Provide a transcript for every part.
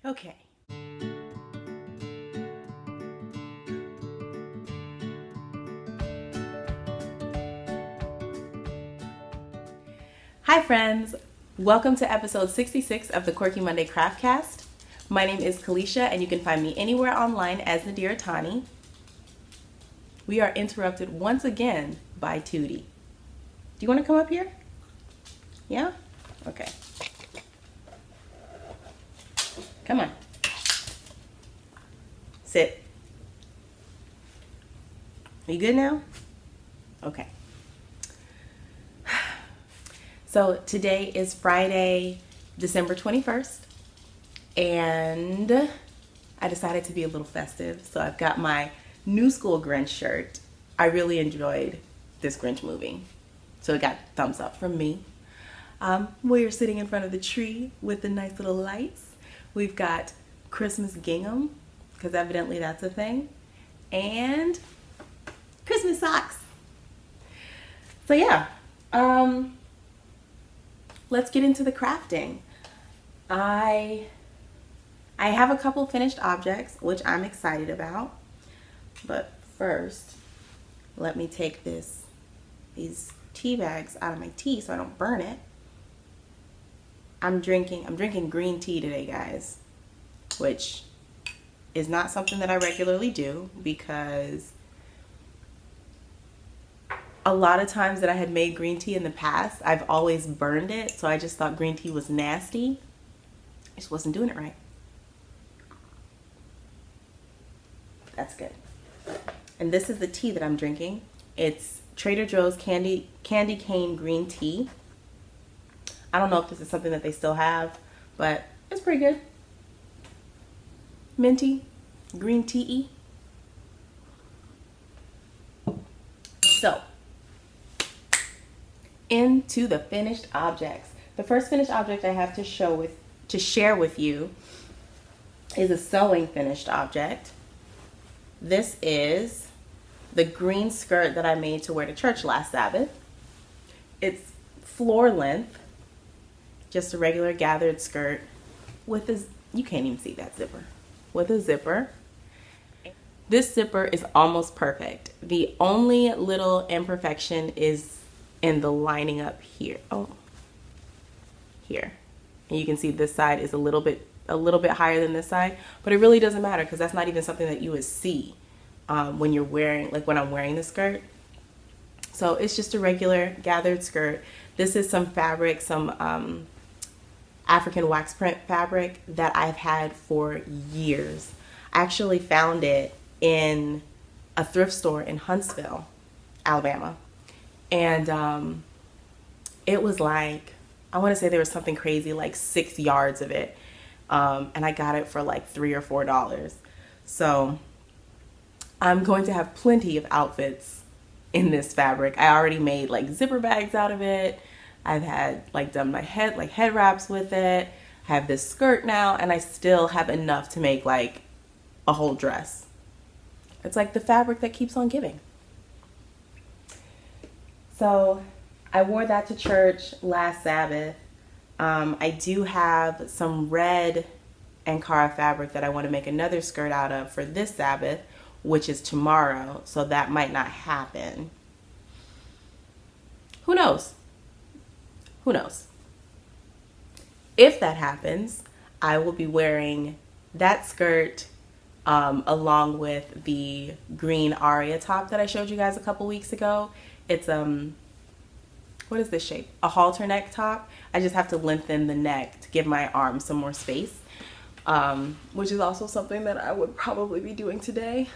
Okay. Hi friends, welcome to episode 66 of the Quirky Monday Craftcast. My name is Kalisha and you can find me anywhere online as Nadir Tani. We are interrupted once again by Tootie. Do you want to come up here? Yeah? Okay. Come on. Sit. Are you good now? Okay. So today is Friday, December 21st, and I decided to be a little festive. So I've got my new school Grinch shirt. I really enjoyed this Grinch movie, so it got thumbs up from me. We're sitting in front of the tree with the nice little lights. We've got Christmas gingham, because evidently that's a thing, and Christmas socks. So yeah, let's get into the crafting. I have a couple finished objects, which I'm excited about. But first, let me take these tea bags out of my tea so I don't burn it. I'm drinking green tea today, guys, which is not something that I regularly do because a lot of times that I had made green tea in the past, I've always burned it, so I just thought green tea was nasty. I just wasn't doing it right. That's good. And this is the tea that I'm drinking. It's Trader Joe's candy cane green tea. I don't know if this is something that they still have, but it's pretty good. Minty, green tea-y. So, into the finished objects. The first finished object I have to share with you is a sewing finished object. This is the green skirt that I made to wear to church last Sabbath. It's floor length, just a regular gathered skirt with a, you can't even see that zipper, with a zipper. This zipper is almost perfect. The only little imperfection is in the lining up here. Oh, here. And you can see this side is a little bit higher than this side, but it really doesn't matter because that's not even something that you would see when you're wearing, like when I'm wearing the skirt. So it's just a regular gathered skirt. This is some fabric, some African wax print fabric that I've had for years. I actually found it in a thrift store in Huntsville, Alabama. And it was like, I want to say there was something crazy, like 6 yards of it. And I got it for like $3 or $4. So I'm going to have plenty of outfits in this fabric. I already made like zipper bags out of it. I've had like done my head wraps with it. I have this skirt now, and I still have enough to make like a whole dress. It's like the fabric that keeps on giving. So I wore that to church last Sabbath. I do have some red Ankara fabric that I want to make another skirt out of for this Sabbath, which is tomorrow, so that might not happen. Who knows? Who knows? If that happens, I will be wearing that skirt along with the green aria top that I showed you guys a couple weeks ago. It's what is this shape? A halter neck top. I just have to lengthen the neck to give my arm some more space, which is also something that I would probably be doing today.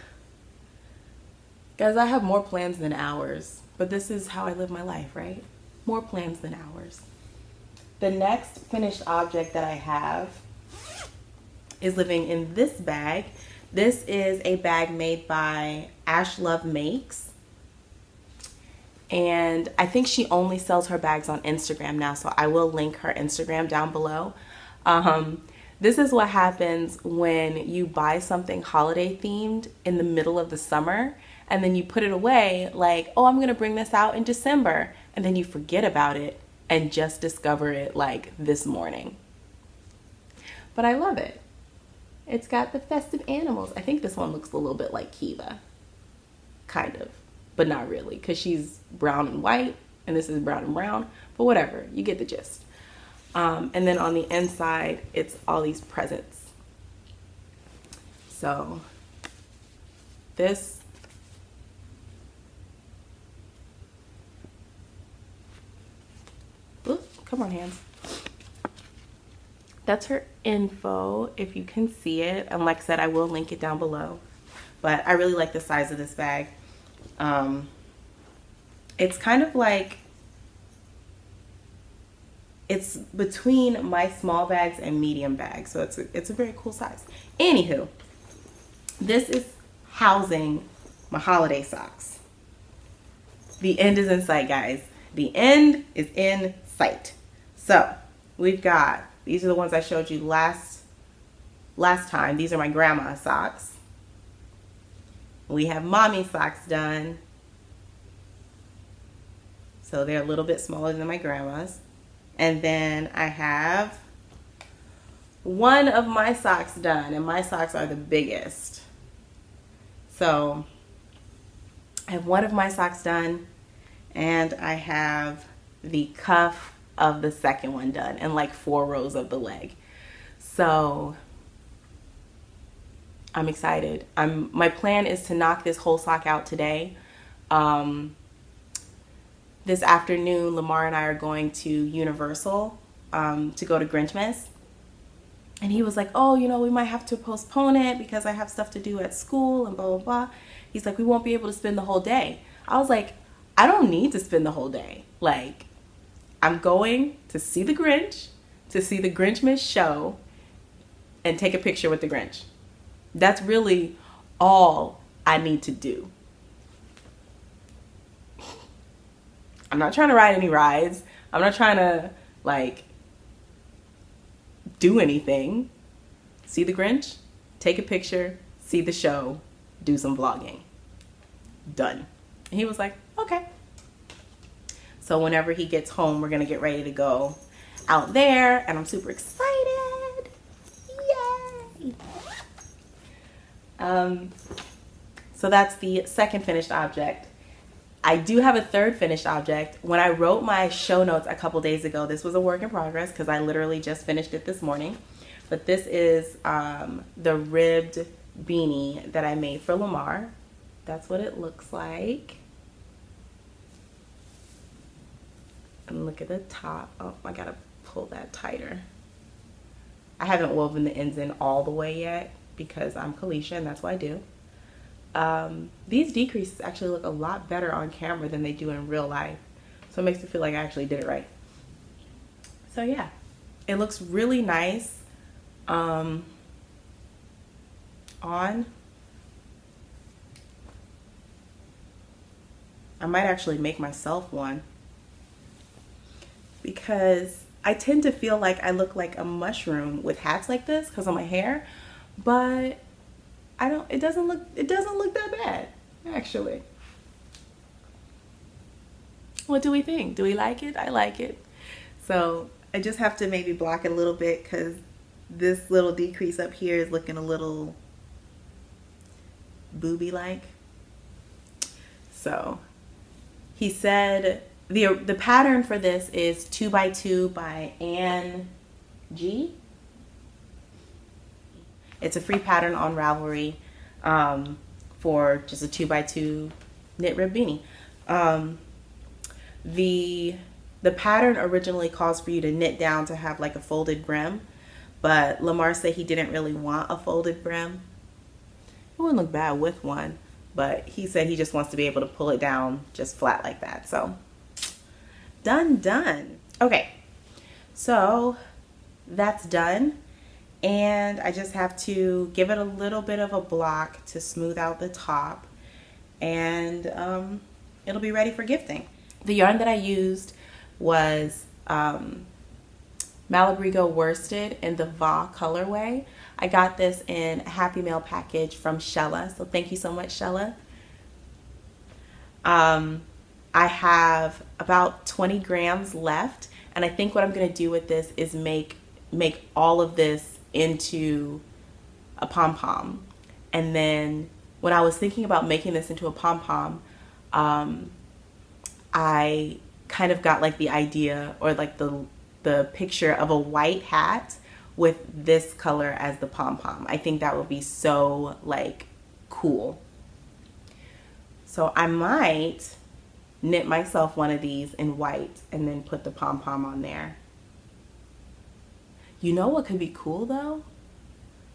Guys, I have more plans than hours, but this is how I live my life, right? More plans than hours. The next finished object that I have is living in this bag. This is a bag made by Ash Love Makes. And I think she only sells her bags on Instagram now, so I will link her Instagram down below. This is what happens when you buy something holiday themed in the middle of the summer and then you put it away like, oh, I'm gonna bring this out in December, and then you forget about it and just discover it like this morning. But I love it. It's got the festive animals. I think this one looks a little bit like Kiva, kind of, but not really, because she's brown and white and this is brown and brown, but whatever, you get the gist. And then on the inside, it's all these presents. So this, oops, come on hands. That's her info, if you can see it. And like I said, I will link it down below. But I really like the size of this bag. It's kind of like, it's between my small bags and medium bags. So it's a very cool size. Anywho, this is housing my holiday socks. The end is in sight, guys. The end is in sight. So we've got, these are the ones I showed you last time. These are my grandma socks. We have mommy socks done. So they're a little bit smaller than my grandma's. And then I have one of my socks done, and my socks are the biggest. So I have one of my socks done, and I have the cuff of the second one done, and like 4 rows of the leg. So I'm excited. My plan is to knock this whole sock out today. This afternoon, Lamar and I are going to Universal to go to Grinchmas. And he was like, oh, you know, we might have to postpone it because I have stuff to do at school and blah, blah, blah. He's like, we won't be able to spend the whole day. I was like, I don't need to spend the whole day. Like, I'm going to see the Grinch, to see the Grinchmas show, and take a picture with the Grinch. That's really all I need to do. I'm not trying to ride any rides. I'm not trying to, like, do anything. See the Grinch, take a picture, see the show, do some vlogging. Done. And he was like, okay. So whenever he gets home, we're going to get ready to go out there, and I'm super excited. Yay! So that's the second finished object. I do have a third finished object. When I wrote my show notes a couple days ago, this was a work in progress because I literally just finished it this morning. But this is the ribbed beanie that I made for Lamar. That's what it looks like. And look at the top. Oh, I gotta pull that tighter. I haven't woven the ends in all the way yet because I'm Kalisha and that's what I do. These decreases actually look a lot better on camera than they do in real life. So it makes me feel like I actually did it right. So yeah, it looks really nice on. I might actually make myself one because I tend to feel like I look like a mushroom with hats like this because of my hair, but it doesn't look that bad, actually. What do we think? Do we like it? I like it. So I just have to maybe block it a little bit because this little decrease up here is looking a little booby-like. So he said the pattern for this is 2x2 by Ann G. It's a free pattern on Ravelry for just a 2x2 knit rib beanie. The pattern originally calls for you to knit down to have like a folded brim, but Lamar said he didn't really want a folded brim. It wouldn't look bad with one, but he said he just wants to be able to pull it down just flat like that. So done. Okay, so that's done. And I just have to give it a little bit of a block to smooth out the top, and it'll be ready for gifting. The yarn that I used was Malabrigo worsted in the Va colorway. I got this in a Happy Mail package from Shella, so thank you so much, Shella. I have about 20 grams left, and I think what I'm going to do with this is make all of this into a pom-pom. And then when I was thinking about making this into a pom-pom, I kind of got like the idea or like the picture of a white hat with this color as the pom-pom. I think that would be so like cool. So I might knit myself one of these in white and then put the pom-pom on there. You know what could be cool though?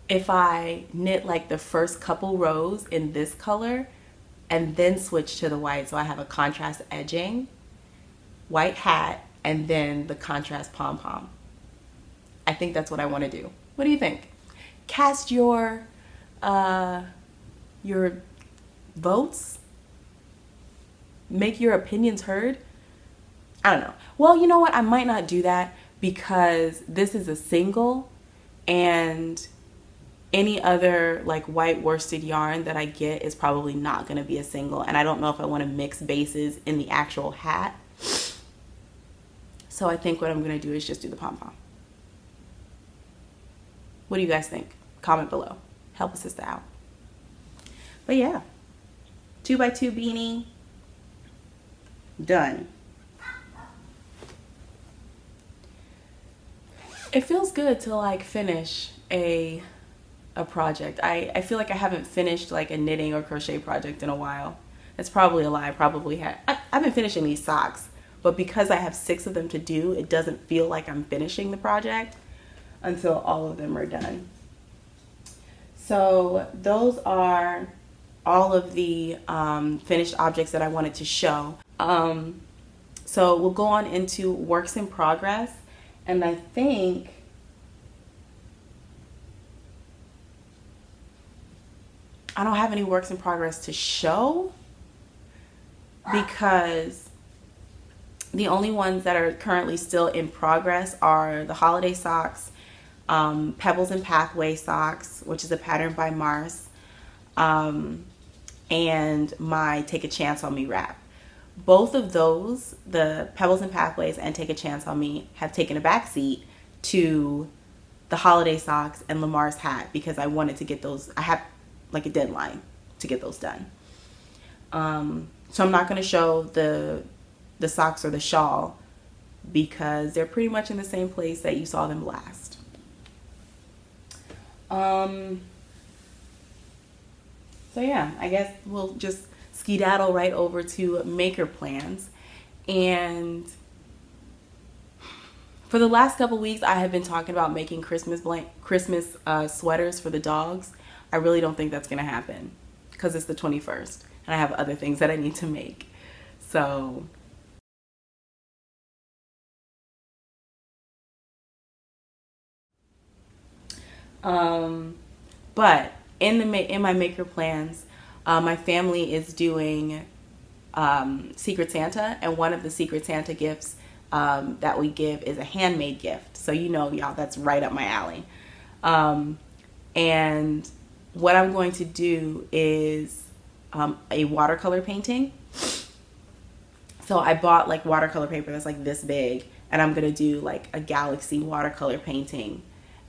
If I knit like the first couple rows in this color and then switch to the white, so I have a contrast edging, white hat, and then the contrast pom-pom. I think that's what I want to do. What do you think? Cast your votes. Make your opinions heard. I don't know. Well, you know what? I might not do that because this is a single, and any other like white worsted yarn that I get is probably not going to be a single, and I don't know if I want to mix bases in the actual hat. So I think what I'm going to do is just do the pom-pom. What do you guys think? Comment below. Help a sister out. But yeah, 2x2 beanie, done. It feels good to like finish a project. I feel like I haven't finished like a knitting or crochet project in a while. That's probably a lie. I probably have. I've been finishing these socks, but because I have 6 of them to do, it doesn't feel like I'm finishing the project until all of them are done. So those are all of the finished objects that I wanted to show. So we'll go on into works in progress, and I think I don't have any works in progress to show because the only ones that are currently still in progress are the holiday socks, Pebbles and Pathway socks, which is a pattern by Marce, and my Take a Chance on Me wrap. Both of those, the Pebbles and Pathways and Take a Chance on Me, have taken a backseat to the holiday socks and the Marce hat because I wanted to get those. I have like a deadline to get those done. So I'm not going to show the socks or the shawl because they're pretty much in the same place that you saw them last. So yeah, I guess we'll just skedaddle right over to maker plans. And for the last couple weeks, I have been talking about making Christmas sweaters for the dogs. I really don't think that's going to happen because it's the 21st and I have other things that I need to make. So but in my maker plans, my family is doing Secret Santa, and one of the Secret Santa gifts that we give is a handmade gift. So you know, y'all, that's right up my alley. And what I'm going to do is a watercolor painting. So I bought like watercolor paper that's like this big, and I'm gonna do like a galaxy watercolor painting.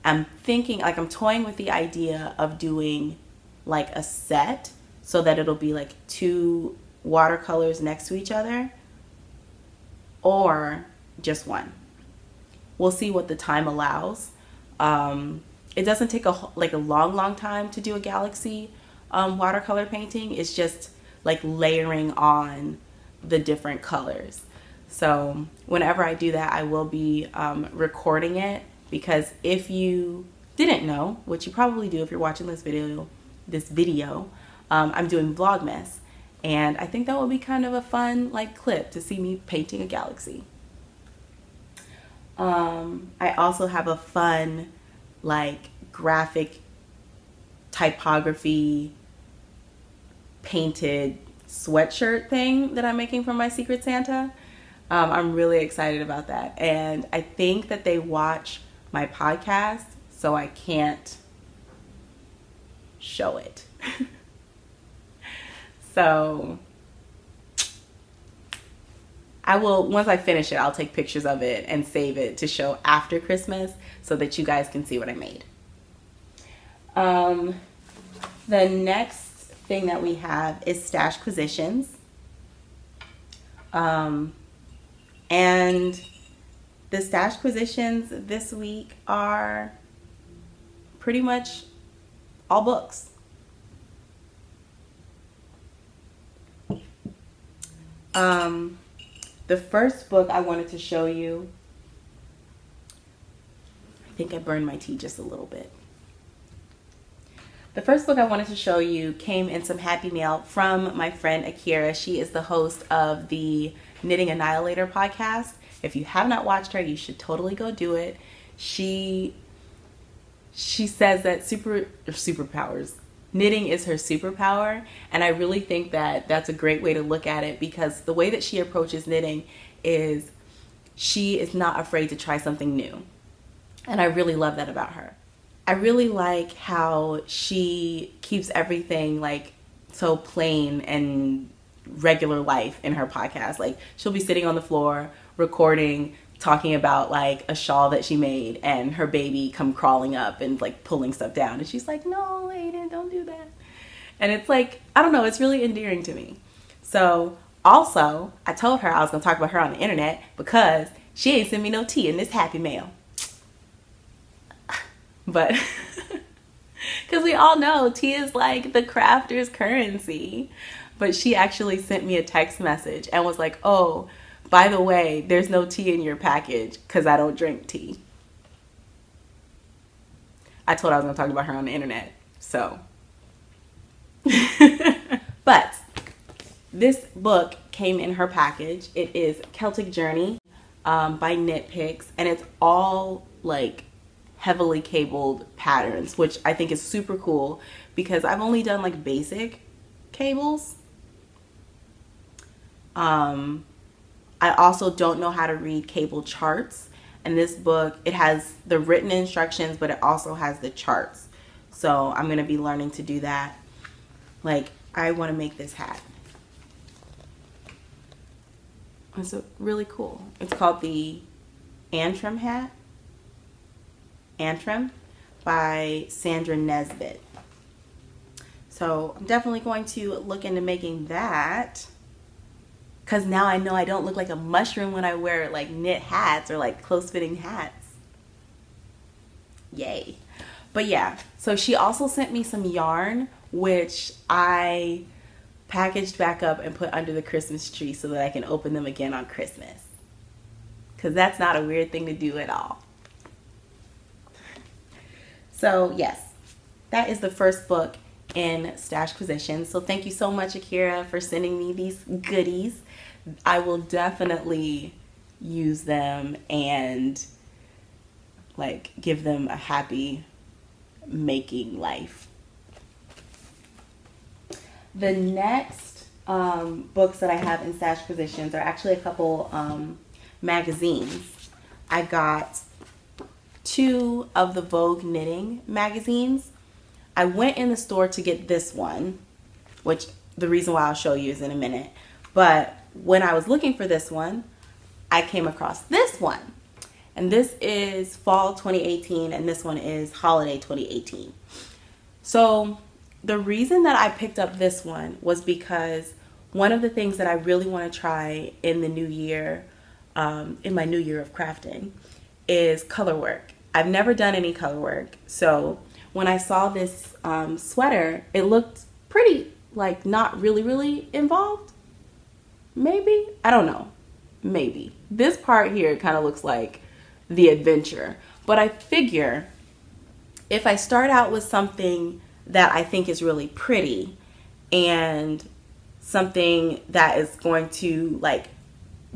I'm thinking, like, I'm toying with the idea of doing like a set so that it'll be like 2 watercolors next to each other, or just one. We'll see what the time allows. It doesn't take a long time to do a galaxy watercolor painting. It's just like layering on the different colors. So whenever I do that, I will be recording it, because if you didn't know, which you probably do if you're watching this video, I'm doing Vlogmas, and I think that would be kind of a fun like clip to see me painting a galaxy. I also have a fun like graphic typography painted sweatshirt thing that I'm making for my Secret Santa. I'm really excited about that, and I think that they watch my podcast, so I can't show it. So I will, once I finish it, I'll take pictures of it and save it to show after Christmas so that you guys can see what I made. The next thing that we have is stash positions. And the stash positions this week are pretty much all books. The first book I wanted to show you, I think I burned my tea just a little bit. The first book I wanted to show you came in some happy mail from my friend Akira. She is the host of the Knitting Annihilator podcast. If you have not watched her, you should totally go do it. She says that superpowers. Knitting is her superpower, and I really think that that's a great way to look at it, because the way that she approaches knitting is she is not afraid to try something new. And I really love that about her. I really like how she keeps everything like so plain and regular life in her podcast. Like, she'll be sitting on the floor recording, talking about like a shawl that she made, and her baby come crawling up and like pulling stuff down, and she's like, "No, Aiden, don't do that." And it's like, I don't know, it's really endearing to me. So also, I told her I was gonna talk about her on the internet because she ain't sent me no tea in this happy mail. But because we all know tea is like the crafter's currency. But she actually sent me a text message and was like, "Oh, by the way, there's no tea in your package because I don't drink tea." I told her I was going to talk about her on the internet. So. But this book came in her package. It is Celtic Journey by Knit Picks. And it's all like heavily cabled patterns, which I think is super cool because I've only done like basic cables. I also don't know how to read cable charts, and this book, it has the written instructions, but it also has the charts. So I'm going to be learning to do that. Like, I want to make this hat. It's really cool. It's called the Antrim hat. Antrim by Sandra Nesbitt. So I'm definitely going to look into making that, because now I know I don't look like a mushroom when I wear like knit hats or like close fitting hats. Yay. But yeah, so she also sent me some yarn, which I packaged back up and put under the Christmas tree so that I can open them again on Christmas. Because that's not a weird thing to do at all. So yes, that is the first book in Stash Position. So thank you so much, Akira, for sending me these goodies. I will definitely use them and like give them a happy making life. The next books that I have in Stash Positions are actually a couple magazines. I got 2 of the Vogue Knitting magazines. I went in the store to get this one, which the reason why I'll show you is in a minute. But when I was looking for this one, I came across this one. And this is Fall 2018, and this one is Holiday 2018. So the reason that I picked up this one was because one of the things that I really want to try in the new year, in my new year of crafting, is color work. I've never done any color work, so when I saw this sweater, it looked pretty, like, not really involved. Maybe? I don't know. Maybe. This part here kind of looks like the adventure. But I figure if I start out with something that I think is really pretty and something that is going to, like,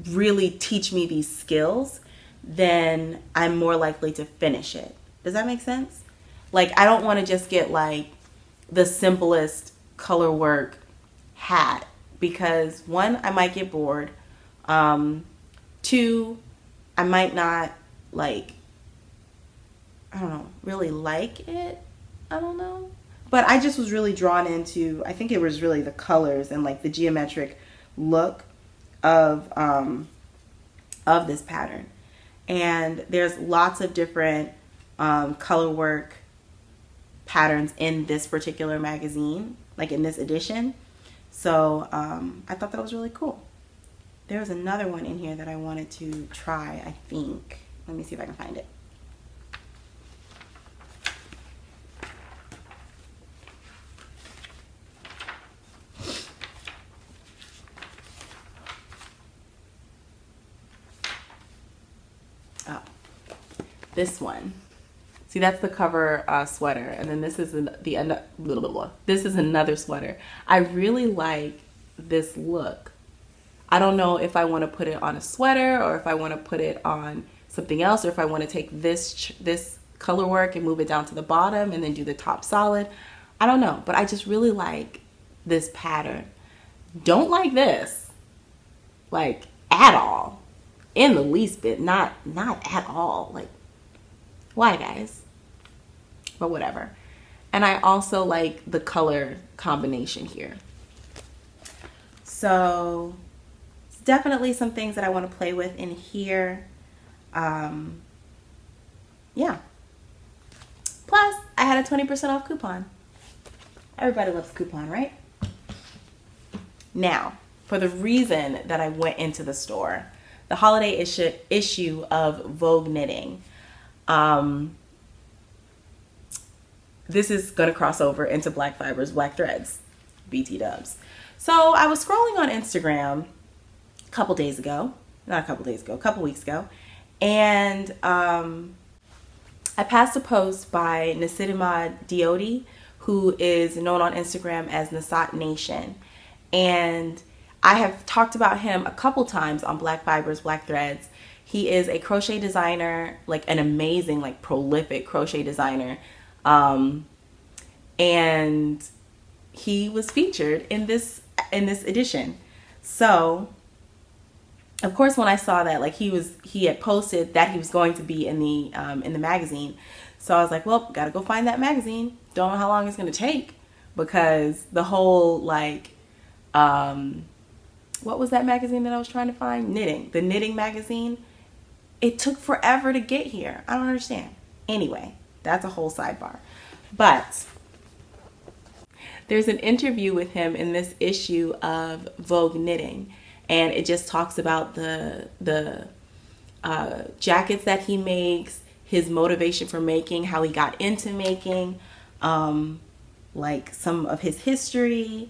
really teach me these skills, then I'm more likely to finish it. Does that make sense? Like, I don't want to just get like the simplest color work hat because 1, I might get bored. 2, I might not like, I don't know, really like it. I don't know. But I just was really drawn into, I think it was really the colors and like the geometric look of this pattern. And there's lots of different color work patterns in this particular magazine, like in this edition. So I thought that was really cool. There's another one in here that I wanted to try, I think. Let me see if I can find it. Oh, this one. See, that's the cover sweater, and then this is this is another sweater. I really like this look. I don't know if I want to put it on a sweater or if I want to put it on something else, or if I want to take this color work and move it down to the bottom and then do the top solid. I don't know, but I just really like this pattern. Don't like this, like at all, in the least bit. Not at all. Like, why, guys? But whatever. And I also like the color combination here. So definitely some things that I want to play with in here. Yeah. Plus, I had a 20% off coupon. Everybody loves coupon, right? Now, for the reason that I went into the store, the holiday issue of Vogue Knitting. This is going to cross over into Black Fibers, Black Threads, BT dubs. So I was scrolling on Instagram a couple weeks ago, and I passed a post by Nacinimod Deodee, who is known on Instagram as Nasat Nation. And I have talked about him a couple times on Black Fibers, Black Threads. He is a crochet designer, like an amazing, like prolific crochet designer. And he was featured in this edition. So of course, when I saw that, like he had posted that he was going to be in the magazine. So I was like, well, gotta go find that magazine. Don't know how long it's gonna take, because the whole like, what was that magazine that I was trying to find? The knitting magazine. It took forever to get here. I don't understand. Anyway, that's a whole sidebar. But there's an interview with him in this issue of Vogue Knitting, and it just talks about the jackets that he makes, his motivation for making, how he got into making, like some of his history,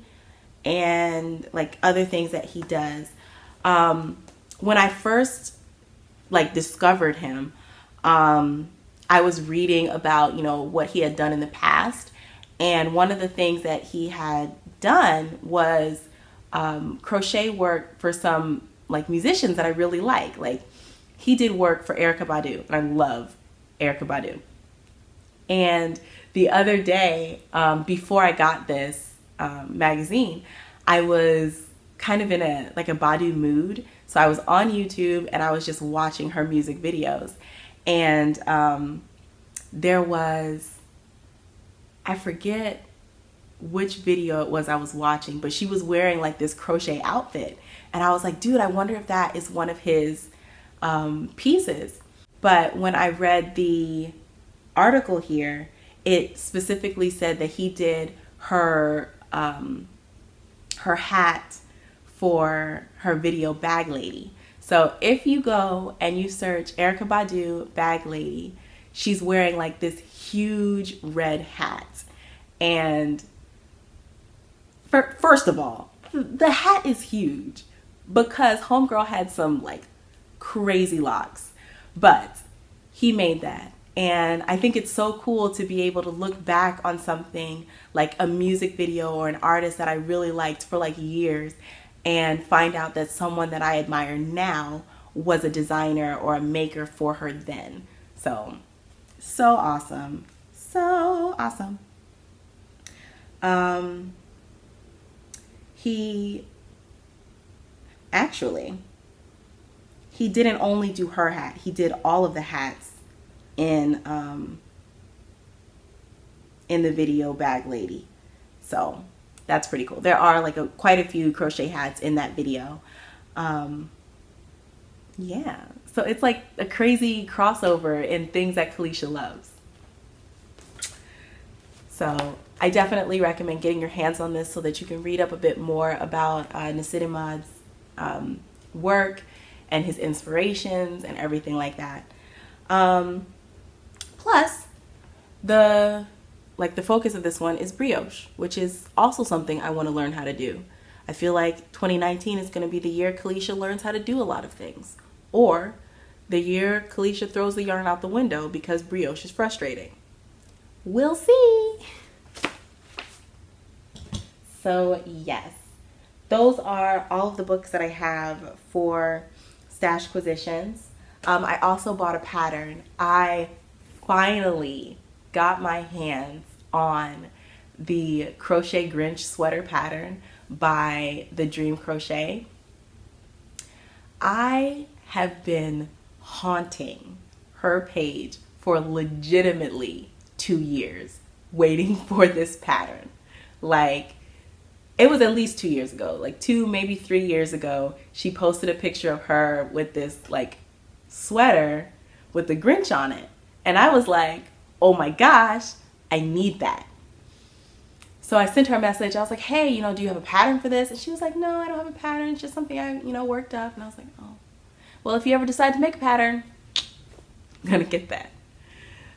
and like other things that he does. When I first like discovered him, I was reading about, you know, what he had done in the past, and one of the things that he had done was crochet work for some like musicians that I really like. Like, he did work for Erykah Badu, and I love Erykah Badu. And the other day, before I got this magazine, I was kind of in a Badu mood. So I was on YouTube and I was just watching her music videos. And there was, I forget which video it was I was watching, but she was wearing like this crochet outfit. And I was like, dude, I wonder if that is one of his pieces. But when I read the article here, it specifically said that he did her hat for her video Bag Lady. So if you go and you search Erykah Badu Bag Lady, she's wearing like this huge red hat. And first of all, the hat is huge because homegirl had some like crazy locks, but he made that. And I think it's so cool to be able to look back on something like a music video or an artist that I really liked for like years and find out that someone that I admire now was a designer or a maker for her then. So awesome. So awesome. He didn't only do her hat. He did all of the hats in the video Bag Lady. So that's pretty cool. There are like quite a few crochet hats in that video. Yeah, so it's like a crazy crossover in things that Kalisha loves. So I definitely recommend getting your hands on this so that you can read up a bit more about Nacinimod's work and his inspirations and everything like that. Plus, the focus of this one is brioche, which is also something I want to learn how to do. I feel like 2019 is going to be the year Kalisha learns how to do a lot of things, or the year Kalisha throws the yarn out the window because brioche is frustrating. We'll see. So yes, those are all of the books that I have for Stashquisitions. I also bought a pattern. I finally got my hands on the Crochet Grinch sweater pattern by the Dream Crochet. I have been haunting her page for legitimately 2 years waiting for this pattern. Like, it was at least 2 years ago, like 2, maybe 3 years ago, she posted a picture of her with this like sweater with the Grinch on it. And I was like, oh my gosh, I need that. So I sent her a message. I was like, hey, you know, do you have a pattern for this? And she was like, no, I don't have a pattern. It's just something I, you know, worked up. And I was like, oh, well, if you ever decide to make a pattern, I'm gonna get that.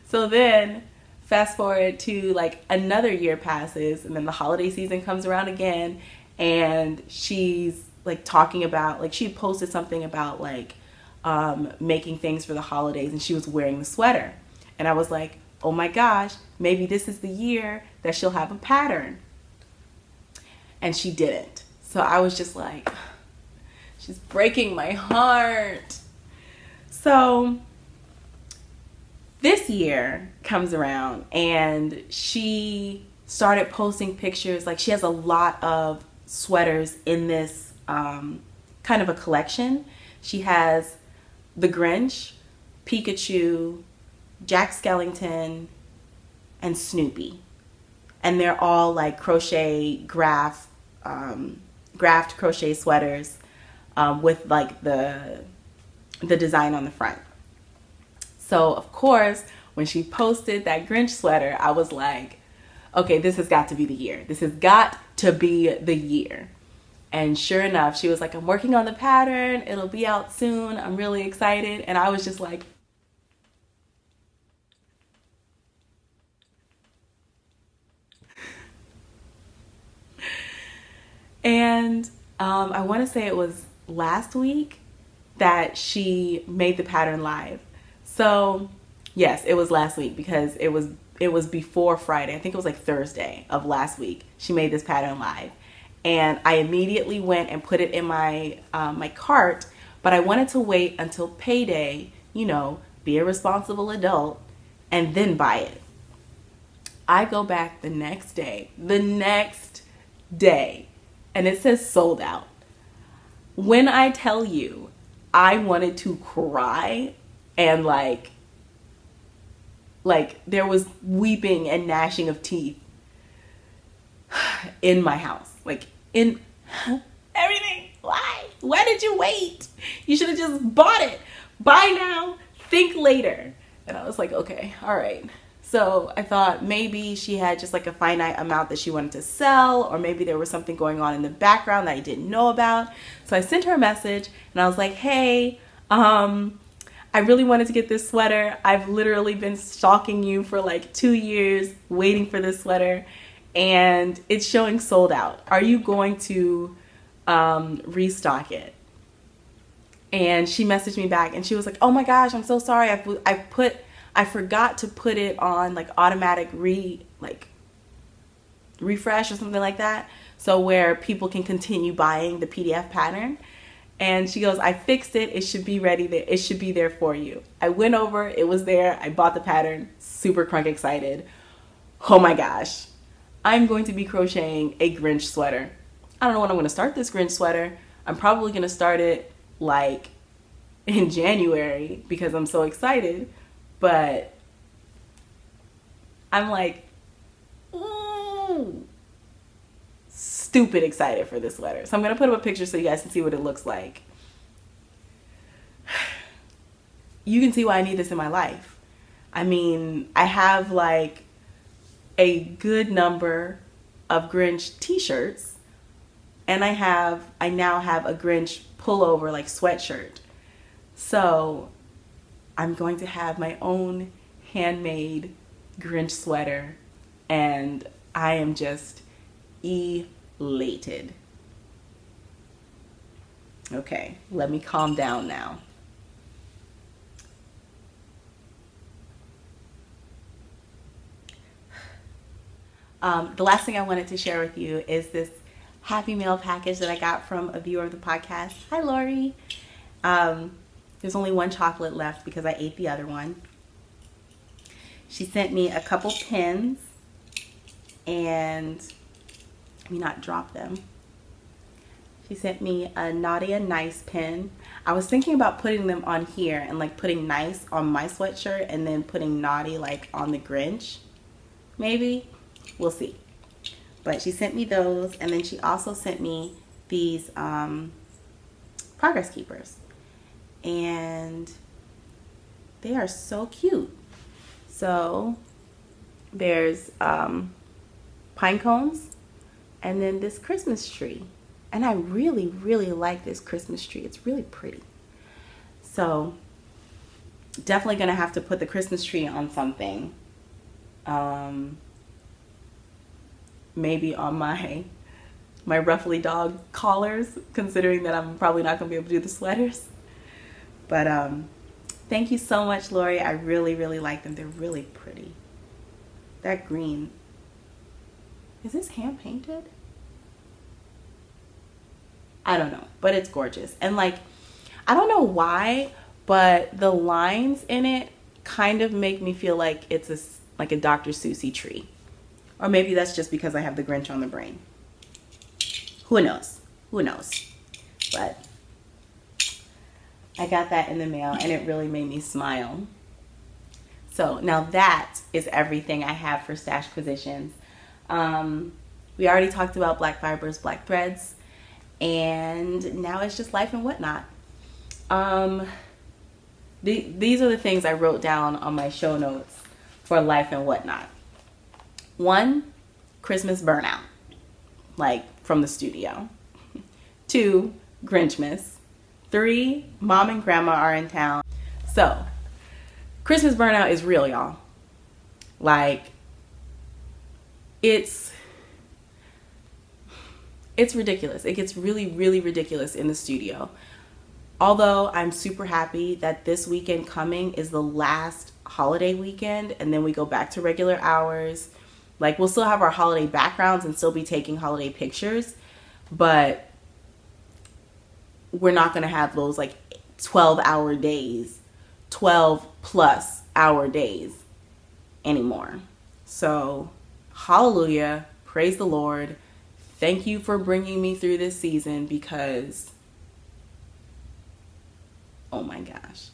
So then fast forward to like another year passes, and then the holiday season comes around again, and she's like talking about, like, she posted something about like making things for the holidays, and she was wearing the sweater. And I was like, oh my gosh, maybe this is the year that she'll have a pattern. And she didn't. So I was just like, she's breaking my heart. So this year comes around and she started posting pictures. Like, she has a lot of sweaters in this kind of a collection. She has the Grinch, Pikachu, Jack Skellington, and Snoopy. And they're all like crochet graphed crochet sweaters with like the design on the front. So of course, when she posted that Grinch sweater, I was like, okay, this has got to be the year. This has got to be the year. And sure enough, she was like, I'm working on the pattern. It'll be out soon. I'm really excited. And I was just like, and I want to say it was last week that she made the pattern live. So yes, it was last week because it was before Friday. I think it was like Thursday of last week. She made this pattern live, and I immediately went and put it in my my cart. But I wanted to wait until payday, you know, be a responsible adult, and then buy it. I go back the next day, and it says sold out. When I tell you, I wanted to cry, and like there was weeping and gnashing of teeth in my house, like in everything. Why did you wait? You should have just bought it. Buy now, think later. And I was like, okay, all right. So I thought maybe she had just like a finite amount that she wanted to sell, or maybe there was something going on in the background that I didn't know about. So I sent her a message and I was like, hey, I really wanted to get this sweater. I've literally been stalking you for like 2 years waiting for this sweater, and it's showing sold out. Are you going to restock it? And she messaged me back and she was like, oh my gosh, I'm so sorry. I forgot to put it on like automatic refresh or something like that, so where people can continue buying the PDF pattern. And she goes, I fixed it. It should be ready there. It should be there for you. I went over, it was there. I bought the pattern, super crunk excited. Oh my gosh. I'm going to be crocheting a Grinch sweater. I don't know when I'm going to start this Grinch sweater. I'm probably going to start it like in January because I'm so excited. But I'm like, ooh, stupid excited for this sweater. So I'm going to put up a picture so you guys can see what it looks like. You can see why I need this in my life. I mean, I have like a good number of Grinch t-shirts, and I now have a Grinch pullover, like sweatshirt. So I'm going to have my own handmade Grinch sweater, and I am just elated. Okay, let me calm down now. The last thing I wanted to share with you is this Happy Mail package that I got from a viewer of the podcast. Hi, Lori. There's only one chocolate left because I ate the other one. She sent me a couple pins, and let me not drop them. She sent me a Naughty and Nice pin. I was thinking about putting them on here and like putting Nice on my sweatshirt and then putting Naughty like on the Grinch. Maybe. We'll see. But she sent me those, and then she also sent me these progress keepers. And they are so cute. So there's pine cones and then this Christmas tree. And I really, really like this Christmas tree. It's really pretty. So definitely gonna have to put the Christmas tree on something. Maybe on my Ruffly dog collars, considering that I'm probably not gonna be able to do the sweaters. But thank you so much, Lori. I really, really like them. They're really pretty. That green. Is this hand painted? I don't know, but it's gorgeous. And like, I don't know why, but the lines in it kind of make me feel like it's like a Dr. Seuss tree. Or maybe that's just because I have the Grinch on the brain. Who knows? Who knows? But I got that in the mail, and it really made me smile. So now that is everything I have for Stash Positions. We already talked about black fibers, black threads, and now it's just life and whatnot. These are the things I wrote down on my show notes for life and whatnot. 1, Christmas burnout, like from the studio. 2, Grinchmas. 3, Mom and Grandma are in town. So, Christmas burnout is real, y'all. Like, it's ridiculous. It gets really, really ridiculous in the studio. Although I'm super happy that this weekend coming is the last holiday weekend, and then we go back to regular hours. Like, we'll still have our holiday backgrounds and still be taking holiday pictures, but we're not going to have those like 12-hour days, 12+ hour days anymore. So, hallelujah, praise the Lord. Thank you for bringing me through this season, because, oh my gosh,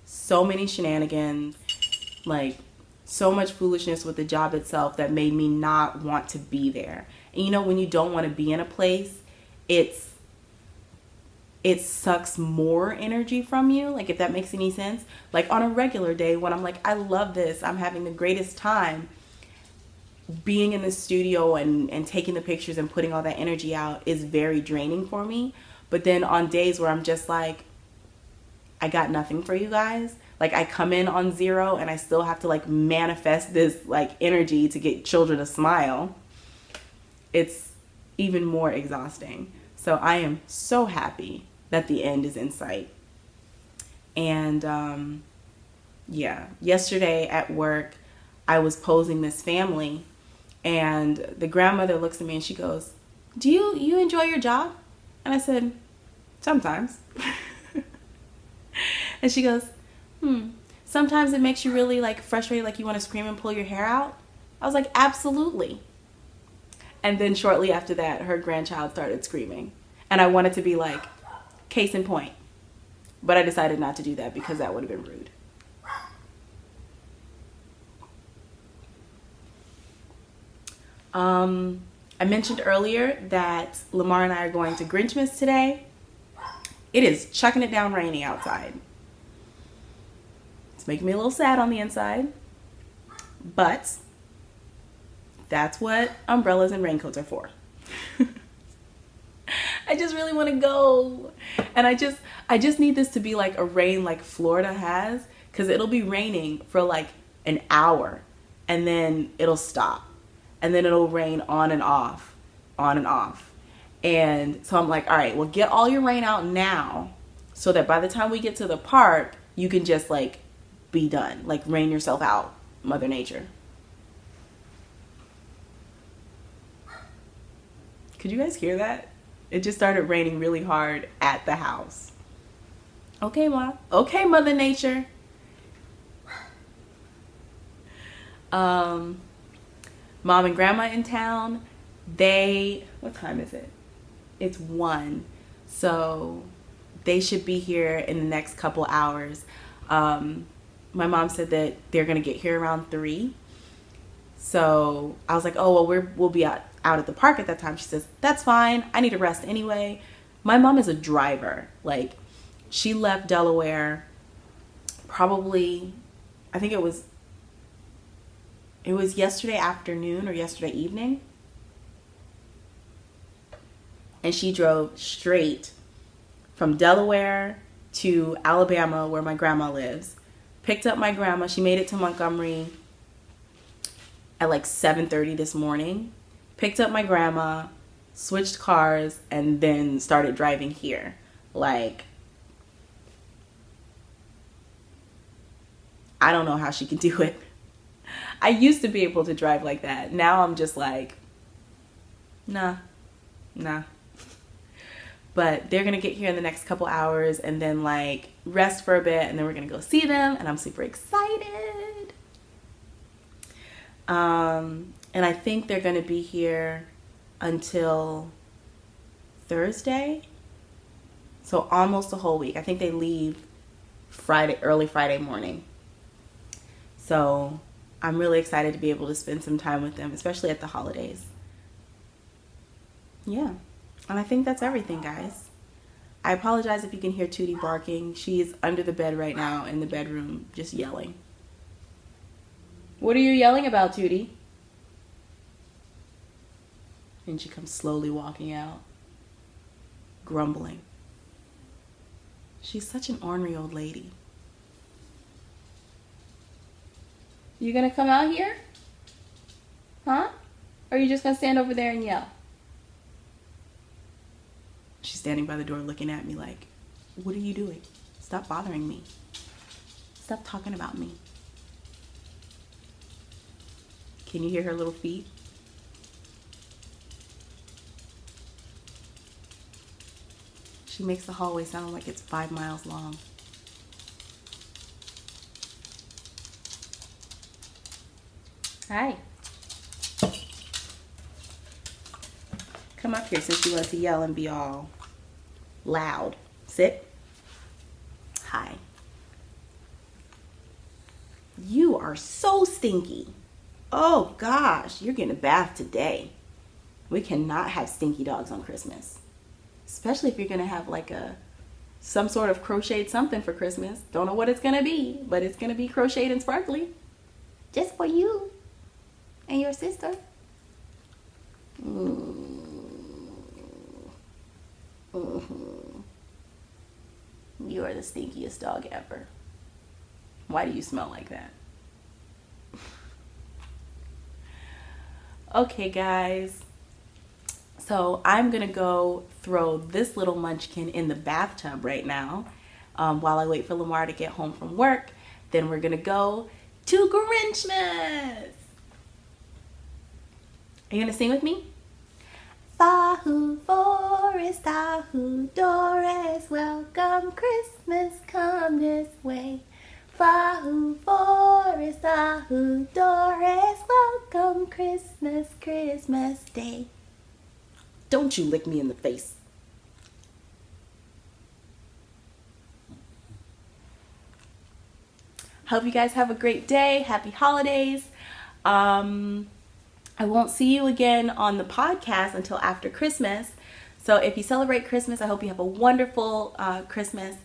so many shenanigans, like so much foolishness with the job itself that made me not want to be there. And you know, when you don't want to be in a place, it sucks more energy from you, like, if that makes any sense. Like, on a regular day when I'm like, I love this, I'm having the greatest time, being in the studio and taking the pictures and putting all that energy out is very draining for me. But then on days where I'm just like, I got nothing for you guys, like, I come in on 0 and I still have to like manifest this like energy to get children to smile, it's even more exhausting. So I am so happy that the end is in sight. And yeah, yesterday at work, I was posing this family, and the grandmother looks at me and she goes, do you enjoy your job? And I said, sometimes. And she goes, sometimes it makes you really like frustrated, like you want to scream and pull your hair out. I was like, absolutely. And then shortly after that, her grandchild started screaming, and I wanted to be like, case in point, but I decided not to do that because that would have been rude. I mentioned earlier that Lamar and I are going to Grinchmas today. It is chucking it down rainy outside. It's making me a little sad on the inside, but That's what umbrellas and raincoats are for. I just really want to go. And I just need this to be like a rain like Florida has, because it'll be raining for like an hour and then it'll stop. And then it'll rain on and off, on and off. And so I'm like, all right, well, get all your rain out now so that by the time we get to the park, you can just like be done. Like rain yourself out, Mother Nature. Could you guys hear that? It just started raining really hard at the house. Okay, Ma. Okay, Mother Nature. Mom and Grandma in town. What time is it? It's 1. So they should be here in the next couple hours. My mom said that they're gonna get here around 3. So I was like, oh, well, we'll be out at the park at that time. She says, that's fine. I need to rest anyway. My mom is a driver. Like, she left Delaware probably, I think it was yesterday afternoon or yesterday evening. And she drove straight from Delaware to Alabama, where my grandma lives. Picked up my grandma. She made it to Montgomery at like 7:30 this morning. Picked up my grandma, switched cars, and then started driving here. Like, I don't know how she can do it. I used to be able to drive like that. Now I'm just like, nah. But they're gonna get here in the next couple hours and then like rest for a bit, and then we're gonna go see them, and I'm super excited. And I think they're gonna be here until Thursday. So almost a whole week. I think they leave early Friday morning. So I'm really excited to be able to spend some time with them, especially at the holidays. Yeah. And I think that's everything, guys. I apologize if you can hear Tootie barking. She's under the bed right now in the bedroom, just yelling. What are you yelling about, Tootie? And she comes slowly walking out, grumbling. She's such an ornery old lady. You gonna come out here? Huh? Or are you just gonna stand over there and yell? She's standing by the door looking at me like, what are you doing? Stop bothering me. Stop talking about me. Can you hear her little feet? She makes the hallway sound like it's 5 miles long. Hi. Come up here since you love to yell and be all loud. Sit. Hi. You are so stinky. Oh gosh, you're getting a bath today. We cannot have stinky dogs on Christmas. Especially if you're gonna have like some sort of crocheted something for Christmas. Don't know what it's gonna be, but it's gonna be crocheted and sparkly. Just for you and your sister. You are the stinkiest dog ever. Why do you smell like that? Okay, guys. So I'm gonna go throw this little munchkin in the bathtub right now while I wait for Lamar to get home from work. Then we're gonna go to Grinchmas. Are you gonna sing with me? Fahu Forest, Ahu Doris, welcome Christmas, come this way. Fahu Forest, Ahu Doris, welcome Christmas, Christmas Day. Don't you lick me in the face. Hope you guys have a great day. Happy holidays. I won't see you again on the podcast until after Christmas. So if you celebrate Christmas, I hope you have a wonderful Christmas.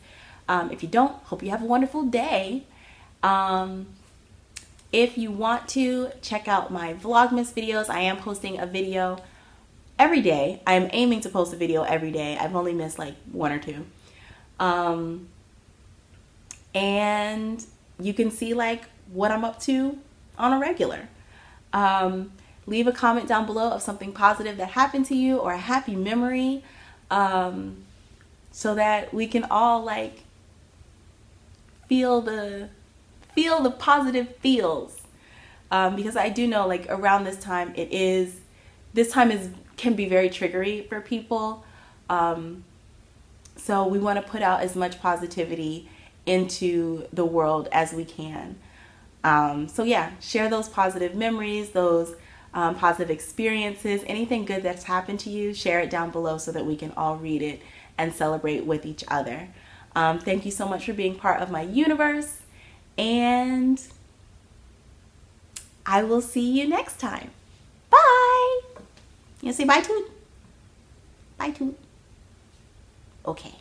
If you don't, hope you have a wonderful day. If you want to check out my Vlogmas videos, I am posting a video every day. I am aiming to post a video every day. I've only missed like 1 or 2. And you can see like what I'm up to on a regular. Leave a comment down below of something positive that happened to you or a happy memory, so that we can all like feel the positive feels, because I do know like around this time can be very triggery for people, so we want to put out as much positivity into the world as we can. So yeah, share those positive memories, those positive experiences, anything good that's happened to you, share it down below so that we can all read it and celebrate with each other. Thank you so much for being part of my universe, and I will see you next time. Bye! You say bye, Toot? Bye, Toot. Okay.